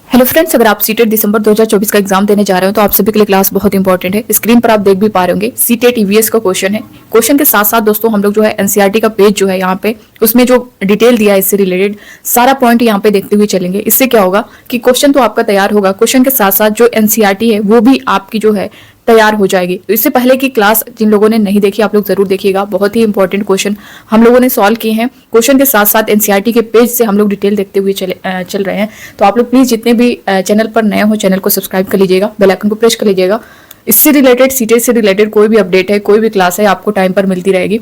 Hello friends, अगर आप CTET दिसंबर 2024 का एग्जाम देने जा रहे हो तो आप सभी के लिए क्लास बहुत इंपॉर्टेंट है। स्क्रीन पर आप देख भी पा रहे होंगे सीटेट ईवीएस का क्वेश्चन है। क्वेश्चन के साथ साथ दोस्तों हम लोग जो है एनसीईआरटी का पेज जो है यहाँ पे उसमें जो डिटेल दिया है इससे रिलेटेड सारा पॉइंट यहाँ पे देखते हुए चलेंगे। इससे क्या होगा कि क्वेश्चन तो आपका तैयार होगा, क्वेश्चन के साथ साथ जो एनसीईआरटी है वो भी आपकी जो है तैयार हो जाएगी। तो इससे पहले की क्लास जिन लोगों ने नहीं देखी आप लोग जरूर देखिएगा, बहुत ही इंपॉर्टेंट क्वेश्चन हम लोगों ने सॉल्व किए हैं। क्वेश्चन के साथ साथ एनसीईआरटी के पेज से हम लोग डिटेल देखते हुए चल रहे हैं। तो आप लोग प्लीज जितने भी चैनल पर नए हो चैनल को सब्सक्राइब कर लीजिएगा, बेल आइकन को प्रेस कर लीजिएगा। इससे रिलेटेड सीटेट से रिलेटेड कोई भी अपडेट है, कोई भी क्लास है आपको टाइम पर मिलती रहेगी।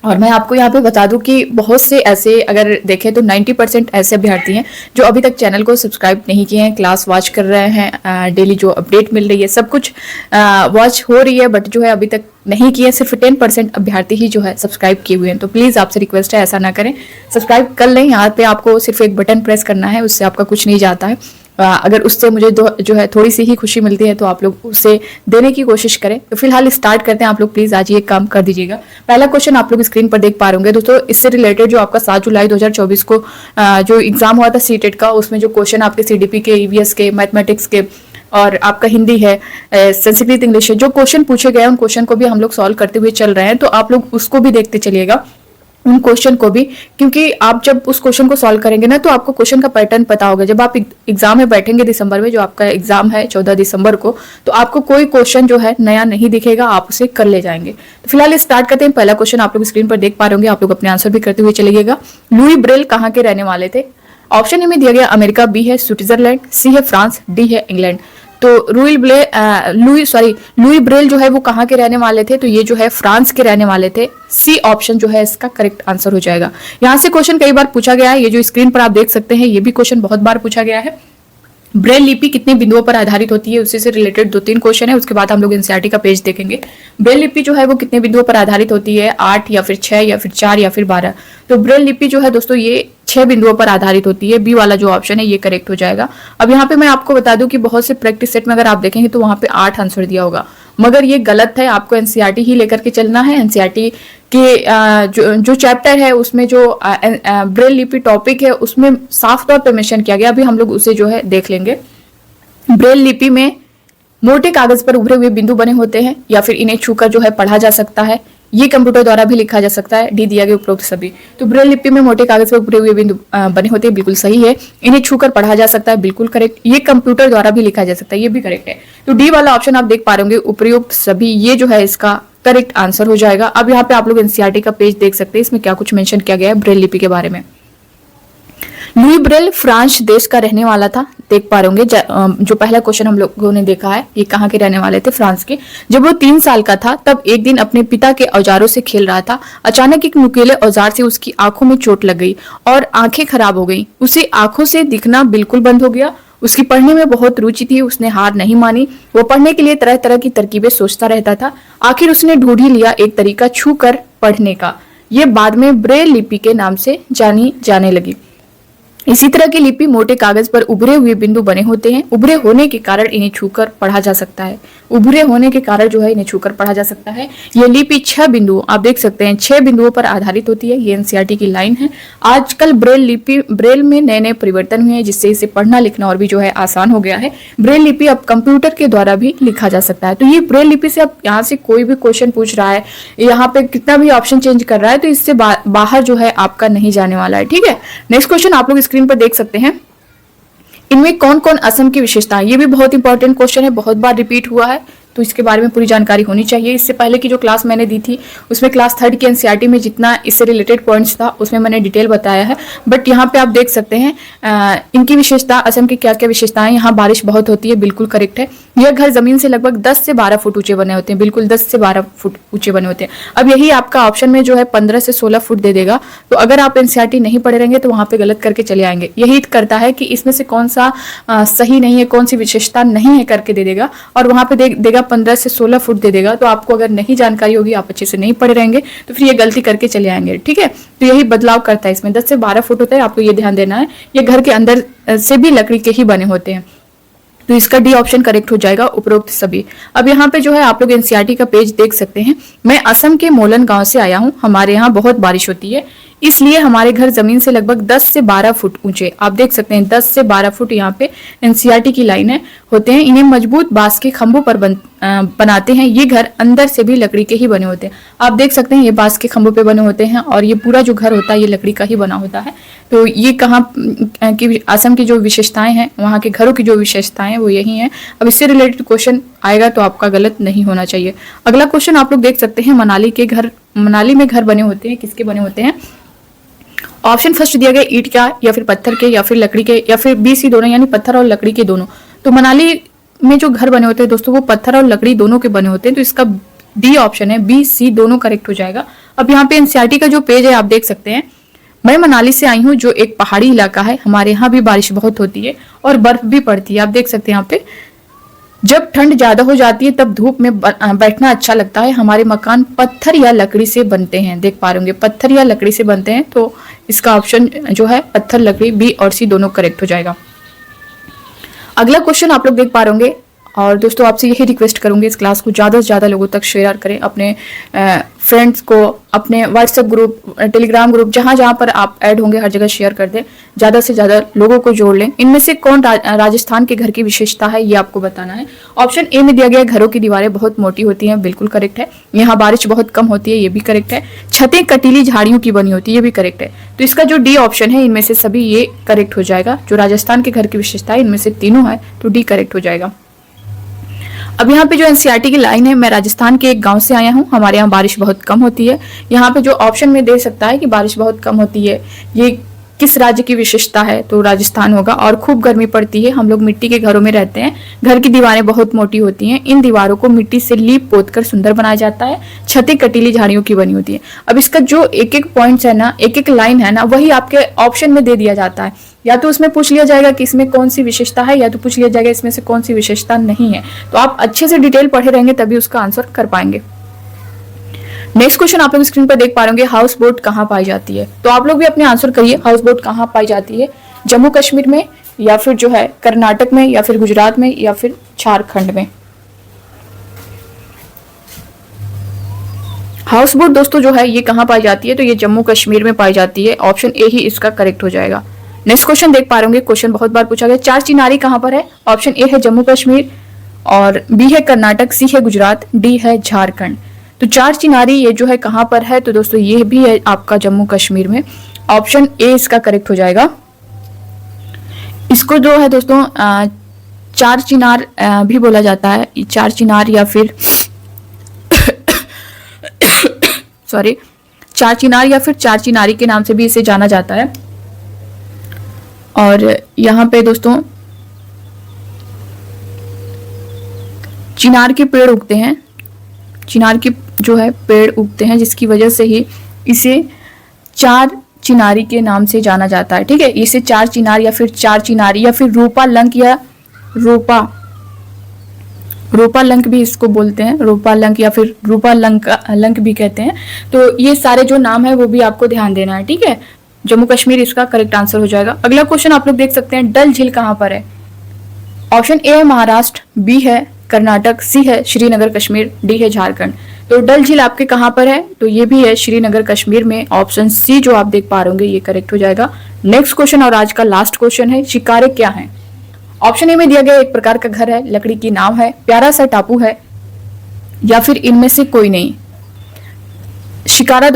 और मैं आपको यहाँ पे बता दूं कि बहुत से ऐसे अगर देखें तो 90% ऐसे अभ्यर्थी हैं जो अभी तक चैनल को सब्सक्राइब नहीं किए हैं, क्लास वॉच कर रहे हैं, डेली जो अपडेट मिल रही है सब कुछ वॉच हो रही है, बट जो है अभी तक नहीं किए। सिर्फ 10% अभ्यर्थी ही जो है सब्सक्राइब किए हुए हैं। तो प्लीज़ आपसे रिक्वेस्ट है ऐसा ना करें, सब्सक्राइब कर लें। यहाँ पे आपको सिर्फ एक बटन प्रेस करना है, उससे आपका कुछ नहीं जाता है। अगर उससे मुझे जो है थोड़ी सी ही खुशी मिलती है तो आप लोग उसे देने की कोशिश करें। तो फिलहाल स्टार्ट करते हैं। आप लोग प्लीज आज ये काम कर दीजिएगा। पहला क्वेश्चन आप लोग स्क्रीन पर देख पा रहे होंगे दोस्तों। इससे रिलेटेड जो आपका 7 जुलाई 2024 को जो एग्जाम हुआ था सीटेट का, उसमें जो क्वेश्चन आपके सीडीपी के, ईवीएस के, मैथमेटिक्स के और आपका हिंदी है, संस्कृत, इंग्लिश है, जो क्वेश्चन पूछे गए उन क्वेश्चन को भी हम लोग सॉल्व करते हुए चल रहे हैं। तो आप लोग उसको भी देखते चलिएगा, उन क्वेश्चन को भी, क्योंकि आप जब उस क्वेश्चन को सॉल्व करेंगे ना तो आपको क्वेश्चन का पैटर्न पता होगा। जब आप एग्जाम में बैठेंगे दिसंबर में, जो आपका एग्जाम है 14 दिसंबर को, तो आपको कोई क्वेश्चन जो है नया नहीं दिखेगा, आप उसे कर ले जाएंगे। तो फिलहाल स्टार्ट करते हैं। पहला क्वेश्चन आप लोग स्क्रीन पर देख पा रहे होंगे, आप लोग अपने आंसर भी करते हुए चलिएगा। लुई ब्रेल कहाँ के रहने वाले थे? ऑप्शन ए में दिया गया अमेरिका, बी है स्विट्जरलैंड, सी है फ्रांस, डी है इंग्लैंड। तो लुई ब्रेल जो है वो कहाँ के रहने वाले थे? तो ये जो है फ्रांस के रहने वाले थे। सी ऑप्शन जो है इसका करेक्ट आंसर हो जाएगा। यहाँ से क्वेश्चन कई बार पूछा गया है, ये जो स्क्रीन पर आप देख सकते हैं ये भी क्वेश्चन बहुत बार पूछा गया है। ब्रेल लिपि कितने बिंदुओं पर आधारित होती है, उसी से रिलेटेड 2-3 क्वेश्चन है। उसके बाद हम लोग एनसीईआरटी का पेज देखेंगे। ब्रेल लिपि जो है वो कितने बिंदुओं पर आधारित होती है? 8 या फिर 6 या फिर 4 या फिर 12। तो ब्रेल लिपि जो है दोस्तों ये 6 बिंदुओं पर आधारित होती है। बी वाला जो ऑप्शन है ये करेक्ट हो जाएगा। अब यहाँ पे मैं आपको बता दूं कि बहुत से प्रैक्टिस सेट में अगर आप देखेंगे तो वहां पे 8 आंसर दिया होगा, मगर ये गलत है। आपको एनसीईआरटी ही लेकर के चलना है। एनसीईआरटी के जो चैप्टर है उसमें जो ब्रेल लिपि टॉपिक है उसमें साफ तौर पर मेंशन किया गया। अभी हम लोग उसे जो है देख लेंगे। ब्रेल लिपि में मोटे कागज पर उभरे हुए बिंदु बने होते हैं या फिर इन्हें छूकर जो है पढ़ा जा सकता है। ये कंप्यूटर द्वारा भी लिखा जा सकता है। डी दिया गया उपरोक्त सभी। तो ब्रेल लिपि में मोटे कागज पर उभरे हुए बिंदु बने होते हैं, बिल्कुल सही है। इन्हें छूकर पढ़ा जा सकता है, बिल्कुल करेक्ट। ये कंप्यूटर द्वारा भी लिखा जा सकता है, ये भी करेक्ट है। तो डी वाला ऑप्शन आप देख पा रहे होंगे, उपयुक्त सभी, ये जो है इसका करेक्ट आंसर हो जाएगा। अब यहाँ पे आप लोग एनसीईआरटी का पेज देख सकते हैं, इसमें क्या कुछ मेंशन किया गया है ब्रेल लिपि के बारे में। लुई ब्रेल फ्रांस देश का रहने वाला था, देख पा रहे होंगे। जो पहला क्वेश्चन हम लोगों ने देखा है ये कहाँ के रहने वाले थे? फ्रांस के। जब वो 3 साल का था तब एक दिन अपने पिता के औजारों से खेल रहा था। अचानक एक नुकीले औजार से उसकी आंखों में चोट लग गई और आंखें खराब हो गई। उसे आंखों से दिखना बिल्कुल बंद हो गया। उसकी पढ़ने में बहुत रुचि थी, उसने हार नहीं मानी। वो पढ़ने के लिए तरह तरह की तरकीबें सोचता रहता था। आखिर उसने ढूंढ ही लिया एक तरीका छू कर पढ़ने का। ये बाद में ब्रेल लिपि के नाम से जानी जाने लगी। इसी तरह की लिपि मोटे कागज पर उभरे हुए बिंदु बने होते हैं। उभरे होने के कारण इन्हें छूकर पढ़ा जा सकता है। उभरे होने के कारण जो है इन्हें छूकर पढ़ा जा सकता है। ये लिपि 6 बिंदु आप देख सकते हैं, 6 बिंदुओं पर आधारित होती है। ये एनसीईआरटी की लाइन है। आजकल ब्रेल में नए नए परिवर्तन हुए हैं जिससे इसे पढ़ना लिखना और भी जो है आसान हो गया है। ब्रेल लिपि अब कंप्यूटर के द्वारा भी लिखा जा सकता है। तो ये ब्रेल लिपि से अब यहाँ से कोई भी क्वेश्चन पूछ रहा है, यहाँ पे कितना भी ऑप्शन चेंज कर रहा है, तो इससे बाहर जो है आपका नहीं जाने वाला है। ठीक है, नेक्स्ट क्वेश्चन आप लोग स्क्रीन पर देख सकते हैं। इनमें कौन कौन असम की विशेषताएं? ये भी बहुत इंपॉर्टेंट क्वेश्चन है, बहुत बार रिपीट हुआ है, तो इसके बारे में पूरी जानकारी होनी चाहिए। इससे पहले की जो क्लास मैंने दी थी उसमें क्लास 3 की एनसीईआरटी में जितना इससे रिलेटेड पॉइंट्स था उसमें मैंने डिटेल बताया है। बट यहाँ पे आप देख सकते हैं इनकी विशेषता, असम की क्या क्या विशेषताएं। यहाँ बारिश बहुत होती है, बिल्कुल करेक्ट है। यह घर जमीन से लगभग 10 से 12 फुट ऊंचे बने होते हैं, बिल्कुल 10 से 12 फुट ऊंचे बने होते हैं। अब यही आपका ऑप्शन में जो है 15 से 16 फुट दे देगा। तो अगर आप एनसीईआरटी नहीं पढ़े रहेंगे तो वहां पे गलत करके चले आएंगे। यही करता है कि इसमें से कौन सा सही नहीं है, कौन सी विशेषता नहीं है करके दे देगा, और वहां पे देगा 15 से 16 फुट दे देगा। तो आपको अगर नहीं जानकारी होगी, आप अच्छे से नहीं पढ़े रहेंगे तो फिर ये गलती करके चले आएंगे। ठीक है, तो यही बदलाव करता है इसमें। 10 से 12 फुट होता है, आपको ये ध्यान देना है। ये घर के अंदर से भी लकड़ी के ही बने होते हैं। तो इसका डी ऑप्शन करेक्ट हो जाएगा, उपरोक्त सभी। अब यहाँ पे जो है आप लोग एनसीईआरटी का पेज देख सकते हैं। मैं असम के मोलन गांव से आया हूँ, हमारे यहाँ बहुत बारिश होती है, इसलिए हमारे घर जमीन से लगभग 10 से 12 फुट ऊंचे, आप देख सकते हैं 10 से 12 फुट यहाँ पे एनसीईआरटी की लाइनें होते हैं। इन्हें मजबूत बांस के खंभों पर बनाते हैं। ये घर अंदर से भी लकड़ी के ही बने होते हैं। आप देख सकते हैं ये बांस के खंभों पे बने होते हैं और ये पूरा जो घर होता है ये लकड़ी का ही बना होता है। तो ये कहाँ की असम की जो विशेषताएं हैं, वहाँ के घरों की जो विशेषताएं हैं वो यही है। अब इससे रिलेटेड क्वेश्चन आएगा तो आपका गलत नहीं होना चाहिए। अगला क्वेश्चन आप लोग देख सकते हैं, मनाली में घर बने होते हैं, किसके बने होते हैं? ऑप्शन फर्स्ट दिया गया ईंट का, या फिर पत्थर के, या फिर लकड़ी के, या फिर बी सी दोनों, यानी पत्थर और लकड़ी के दोनों। तो मनाली में जो घर बने होते हैं दोस्तों वो पत्थर और लकड़ी दोनों के बने होते हैं। तो इसका डी ऑप्शन है, बी सी दोनों करेक्ट हो जाएगा। अब यहाँ पे एनसीईआरटी का जो पेज है आप देख सकते हैं। मैं मनाली से आई हूँ जो एक पहाड़ी इलाका है, हमारे यहाँ भी बारिश बहुत होती है और बर्फ भी पड़ती है। आप देख सकते हैं यहाँ पे जब ठंड ज्यादा हो जाती है तब धूप में बैठना अच्छा लगता है। हमारे मकान पत्थर या लकड़ी से बनते हैं, देख पा रहे होंगे पत्थर या लकड़ी से बनते हैं। तो इसका ऑप्शन जो है पत्थर, लकड़ी, बी और सी दोनों करेक्ट हो जाएगा। अगला क्वेश्चन आप लोग देख पा रहे होंगे, और दोस्तों आपसे यही रिक्वेस्ट करूंगी इस क्लास को ज़्यादा से ज़्यादा लोगों तक शेयर करें, अपने फ्रेंड्स को, अपने व्हाट्सएप ग्रुप, टेलीग्राम ग्रुप, जहां जहां पर आप ऐड होंगे हर जगह शेयर कर दें, ज़्यादा से ज़्यादा लोगों को जोड़ लें। इनमें से कौन राजस्थान के घर की विशेषता है ये आपको बताना है। ऑप्शन ए में दिया गया घरों की दीवारें बहुत मोटी होती हैं, बिल्कुल करेक्ट है। यहाँ बारिश बहुत कम होती है, ये भी करेक्ट है। छतें कटीली झाड़ियों की बनी होती है, ये भी करेक्ट है। तो इसका जो डी ऑप्शन है इनमें से सभी ये करेक्ट हो जाएगा। जो राजस्थान के घर की विशेषता है इनमें से तीनों है, तो डी करेक्ट हो जाएगा। अब यहाँ पे जो एनसीईआरटी की लाइन है, मैं राजस्थान के एक गांव से आया हूँ, हमारे यहाँ बारिश बहुत कम होती है। यहाँ पे जो ऑप्शन में दे सकता है कि बारिश बहुत कम होती है, ये किस राज्य की विशेषता है, तो राजस्थान होगा। और खूब गर्मी पड़ती है, हम लोग मिट्टी के घरों में रहते हैं, घर की दीवारें बहुत मोटी होती हैं, इन दीवारों को मिट्टी से लीप पोत कर सुंदर बनाया जाता है, छतें कटीली झाड़ियों की बनी होती है। अब इसका जो एक एक पॉइंट्स है ना, एक एक लाइन है ना, वही आपके ऑप्शन में दे दिया जाता है। या तो उसमें पूछ लिया जाएगा कि इसमें कौन सी विशेषता है, या तो पूछ लिया जाएगा इसमें से कौन सी विशेषता नहीं है। तो आप अच्छे से डिटेल पढ़े रहेंगे तभी उसका आंसर कर पाएंगे। नेक्स्ट क्वेश्चन आप लोग स्क्रीन पर देख पा रहे होंगे, हाउस बोट कहाँ पाई जाती है? तो आप लोग भी अपने आंसर करिए, हाउस बोट कहाँ पाई जाती है? जम्मू कश्मीर में, या फिर जो है कर्नाटक में, या फिर गुजरात में, या फिर झारखंड में? हाउस बोट दोस्तों जो है ये कहाँ पाई जाती है? तो ये जम्मू कश्मीर में पाई जाती है। ऑप्शन ए ही इसका करेक्ट हो जाएगा। नेक्स्ट क्वेश्चन देख पा रहे होंगे, क्वेश्चन बहुत बार पूछा गया, चार चिनारी कहाँ पर है? ऑप्शन ए है जम्मू कश्मीर, और बी है कर्नाटक, सी है गुजरात, डी है झारखंड। तो चार चिनारी ये जो है कहाँ पर है? तो दोस्तों ये भी है आपका जम्मू कश्मीर में। ऑप्शन ए इसका करेक्ट हो जाएगा। इसको जो है दोस्तों चार चिनार भी बोला जाता है, चार चिनार या फिर सॉरी, चार चिनार या फिर चार चिनारी के नाम से भी इसे जाना जाता है। और यहाँ पे दोस्तों चिनार के पेड़ उगते हैं, चिनार के जो है पेड़ उगते हैं, जिसकी वजह से ही इसे चार चिनारी के नाम से जाना जाता है। ठीक है, इसे चार चिनार या फिर चार चिनारी या फिर रूपा लंक या रोपा लंक भी इसको बोलते हैं, रोपा लंक या फिर रूपा लंक भी कहते हैं। तो ये सारे जो नाम है वो भी आपको ध्यान देना है। ठीक है, जम्मू कश्मीर इसका करेक्ट आंसर हो जाएगा। अगला क्वेश्चन आप लोग देख सकते हैं, डल झील कहाँ पर है? ऑप्शन ए है महाराष्ट्र, बी है कर्नाटक, सी है श्रीनगर कश्मीर, डी है झारखंड। तो डल झील आपके कहाँ पर है? तो ये भी है श्रीनगर कश्मीर में। ऑप्शन सी जो आप देख पा रहे होंगे ये करेक्ट हो जाएगा। नेक्स्ट क्वेश्चन और आज का लास्ट क्वेश्चन है, शिकारे क्या है? ऑप्शन ए में दिया गया एक प्रकार का घर है, लकड़ी की नाव है, प्यारा सा टापू है, या फिर इनमें से कोई नहीं। शिकारा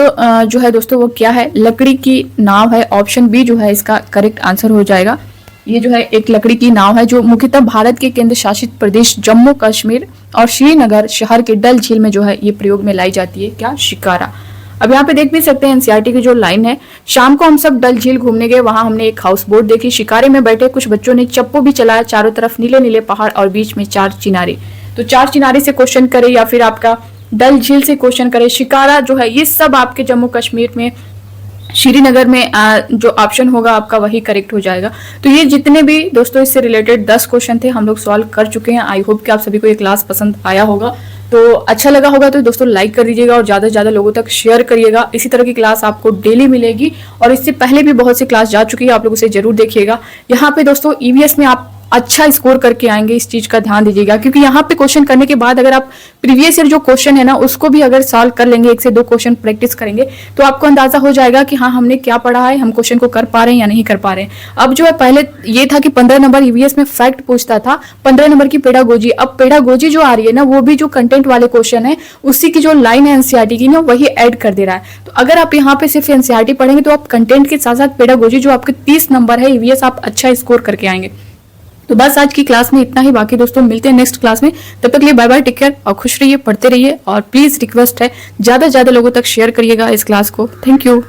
जो है दोस्तों वो क्या है? लकड़ी की नाव है। ऑप्शन बी जो है इसका करेक्ट आंसर हो जाएगा। ये जो है एक लकड़ी की नाव है जो मुख्यतः भारत के केंद्र शासित प्रदेश जम्मू कश्मीर और श्रीनगर शहर के डल झील में जो है ये प्रयोग में लाई जाती है। क्या? शिकारा। अब यहाँ पे देख भी सकते हैं एनसीईआरटी की जो लाइन है, शाम को हम सब डल झील घूमने गए, वहां हमने एक हाउस बोट देखी, शिकारे में बैठे कुछ बच्चों ने चप्पू भी चलाया, चारों तरफ नीले नीले पहाड़ और बीच में चार चिनारे। तो चार चिनारे से क्वेश्चन करे या फिर आपका डल झील से क्वेश्चन करे, शिकारा जो है ये सब आपके जम्मू कश्मीर में, श्रीनगर में जो ऑप्शन होगा आपका वही करेक्ट हो जाएगा। तो ये जितने भी दोस्तों इससे रिलेटेड 10 क्वेश्चन थे हम लोग सॉल्व कर चुके हैं। आई होप कि आप सभी को ये क्लास पसंद आया होगा। तो अच्छा लगा होगा तो दोस्तों लाइक कर दीजिएगा और ज़्यादा से ज़्यादा लोगों तक शेयर करिएगा। इसी तरह की क्लास आपको डेली मिलेगी और इससे पहले भी बहुत सी क्लास जा चुकी है, आप लोग उसे जरूर देखिएगा। यहाँ पे दोस्तों ईवीएस में आप अच्छा स्कोर करके आएंगे, इस चीज का ध्यान दीजिएगा। क्योंकि यहाँ पे क्वेश्चन करने के बाद अगर आप प्रीवियस ईयर जो क्वेश्चन है ना उसको भी अगर सॉल्व कर लेंगे, 1 से 2 क्वेश्चन प्रैक्टिस करेंगे, तो आपको अंदाजा हो जाएगा कि हाँ हमने क्या पढ़ा है, हम क्वेश्चन को कर पा रहे हैं या नहीं कर पा रहे हैं। अब जो है पहले ये था कि 15 नंबर ईवीएस में फैक्ट पूछता था, 15 नंबर की पेडागोजी। अब पेडागोजी जो आ रही है ना वो भी जो कंटेंट वाले क्वेश्चन है उसी की जो लाइन है एनसीईआरटी की ना वही ऐड कर दे रहा है। तो अगर आप यहाँ पे सिर्फ एनसीईआरटी पढ़ेंगे तो आप कंटेंट के साथ साथ पेडागोजी जो आपके 30 नंबर है ईवीएस आप अच्छा स्कोर करके आएंगे। तो बस आज की क्लास में इतना ही। बाकी दोस्तों मिलते हैं नेक्स्ट क्लास में, तब तक के लिए बाय बाय, टेक केयर और खुश रहिए, पढ़ते रहिए। और प्लीज रिक्वेस्ट है ज्यादा से ज्यादा लोगों तक शेयर करिएगा इस क्लास को। Thank you.